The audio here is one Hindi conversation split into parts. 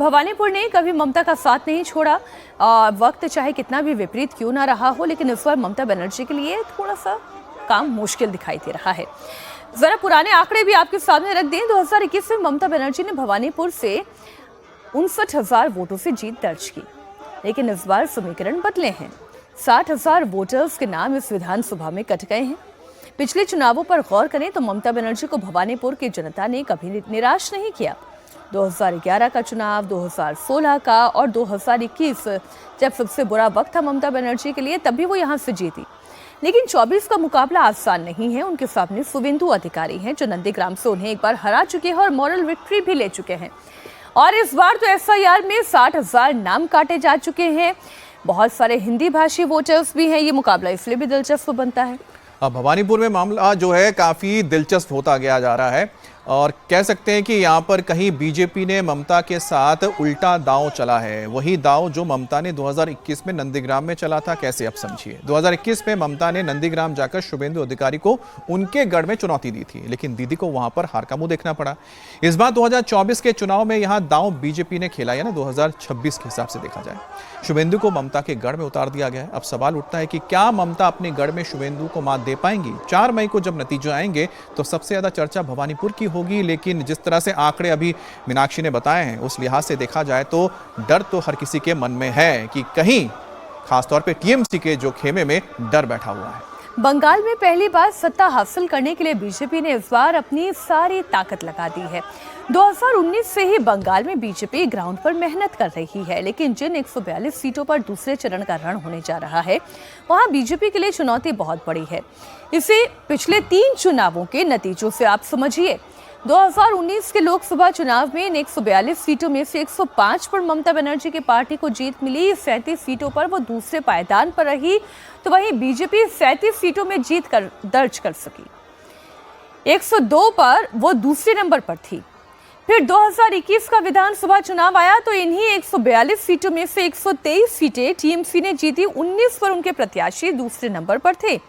भवानीपुर ने कभी ममता का साथ नहीं छोड़ा। वक्त चाहे कितना भी विपरीत क्यों ना रहा हो, लेकिन इस बार ममता बनर्जी के लिए थोड़ा सा काम मुश्किल दिखाई दे रहा है। जरा पुराने आंकड़े भी आपके सामने रख दें। 2021 में ममता बनर्जी ने भवानीपुर से 59,000 वोटों से जीत दर्ज की, लेकिन इस बार समीकरण बदले हैं। 60,000 वोटर्स के नाम इस विधानसभा में कट गए हैं। पिछले चुनावों पर गौर करें तो ममता बनर्जी को भवानीपुर की जनता ने कभी निराश नहीं किया। 2011 का चुनाव, 2016 का और 2021 जब सबसे बुरा वक्त था ममता बनर्जी के लिए, तब भी वो यहां से जीती। लेकिन 24 का मुकाबला आसान नहीं है। उनके सामने शुभेंदु अधिकारी हैं, जो नंदीग्राम से उन्हें एक बार हरा चुके हैं और मॉरल विक्ट्री भी ले चुके हैं। और इस बार तो एफआईआर में 60,000 नाम काटे जा चुके हैं। बहुत सारे हिंदी भाषी वोटर्स भी हैं। ये मुकाबला इसलिए भी दिलचस्प बनता है। अब भवानीपुर में मामला जो है काफी दिलचस्प होता गया जा रहा है और कह सकते हैं कि यहाँ पर कहीं बीजेपी ने ममता के साथ उल्टा दांव चला है। वही दांव जो ममता ने 2021 में नंदीग्राम में चला था। कैसे, अब समझिए। 2021 में ममता ने नंदीग्राम जाकर शुभेंदु अधिकारी को उनके गढ़ में चुनौती दी थी, लेकिन दीदी को वहां पर हार का मुंह देखना पड़ा। इस बार 2024 के चुनाव में यहाँ दांव बीजेपी ने खेला, या ना 2026 के हिसाब से देखा जाए। शुभेंदु को ममता के गढ़ में उतार दिया गया है। अब सवाल उठता है कि क्या ममता अपने गढ़ में शुभेंदु को मात दे पाएंगी? 4 मई को जब नतीजे आएंगे तो सबसे ज्यादा चर्चा भवानीपुर की होगी। लेकिन जिस तरह से आंकड़े अभी मीनाक्षी ने बताए हैं, उस लिहाज से देखा जाए तो डर तो हर किसी के मन में है कि कहीं खासतौर पे टीएमसी के जो खेमे में डर बैठा हुआ है। बंगाल में पहली बार सत्ता हासिल करने के लिए बीजेपी ने इस बार अपनी सारी ताकत लगा दी है। 2019 से ही बंगाल में बीजेपी ग्राउंड पर मेहनत कर रही है, लेकिन जिन 142 सीटों पर दूसरे चरण का रण होने जा रहा है, वहां बीजेपी के लिए चुनौती बहुत बड़ी है। इसे पिछले 3 चुनावों के नतीजों से आप समझिए। 2019 के लोकसभा चुनाव में इन 142 सीटों में से 105 पर ममता बनर्जी की पार्टी को जीत मिली। 37 सीटों पर वो दूसरे पायदान पर रही, तो वहीं बीजेपी 37 सीटों में जीत दर्ज कर सकी। 102 पर वो दूसरे नंबर पर थी। फिर 2021 का विधानसभा चुनाव आया तो इन्हीं 142 सीटों में से 123 सीटें टीएमसी ने जीती। 19 पर उनके प्रत्याशी दूसरे नंबर पर थे।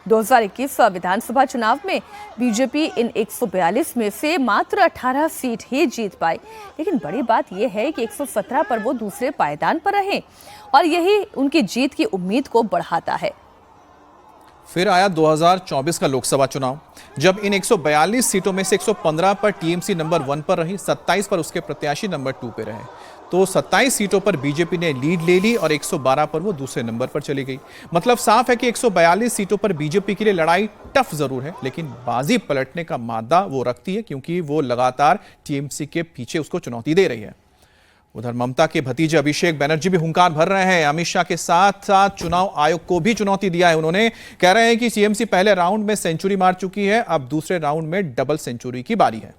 2021 विधानसभा चुनाव में बीजेपी इन 142 में से मात्र 18 सीट ही जीत पाई, लेकिन बड़ी बात यह है कि 117 पर वो दूसरे पायदान पर रहे और यही उनकी जीत की उम्मीद को बढ़ाता है। फिर आया 2024 का लोकसभा चुनाव, जब इन 142 सीटों में से 115 पर टीएमसी नंबर 1 पर रही, 27 पर उसके प्रत्याशी नंबर 2 पे रहे। तो 27 सीटों पर बीजेपी ने लीड ले ली और 112 पर वो दूसरे नंबर पर चली गई। मतलब साफ है कि 142 सीटों पर बीजेपी के लिए लड़ाई टफ जरूर है, लेकिन बाजी पलटने का मादा वो रखती है, क्योंकि वो लगातार टीएमसी के पीछे उसको चुनौती दे रही है। उधर ममता के भतीजे अभिषेक बनर्जी भी हुंकार भर रहे हैं। अमित शाह के साथ साथ चुनाव आयोग को भी चुनौती दिया है। उन्होंने कह रहे हैं कि टीएमसी पहले राउंड में सेंचुरी मार चुकी है, अब दूसरे राउंड में डबल सेंचुरी की बारी है।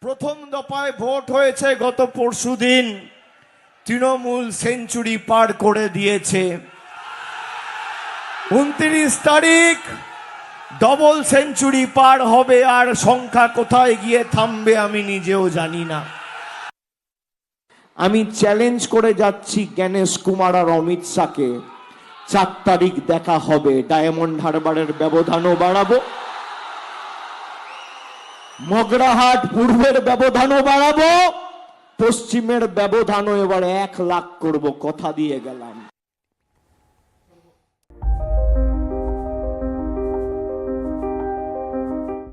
প্রথম দফায় ভোট হয়েছে গত পরশুদিন, তৃণমূল সেঞ্চুরি পার করে দিয়েছে। 29 তারিখ ডবল সেঞ্চুরি পার হবে, আর সংখ্যা কোথায় গিয়ে থামবে আমি নিজেও জানি না। আমি চ্যালেঞ্জ করে যাচ্ছি জ্ঞানেশ কুমার আর অমিত শাহকে, 4 তারিখ দেখা হবে। ডায়মন্ড হারবারের ব্যবধানও বাড়াবো, মগরাহাট পূর্বের ব্যবধানও বাড়াবো, পশ্চিমের ব্যবধানও এবার 1 লাখ করব, কথা দিয়ে গেলাম।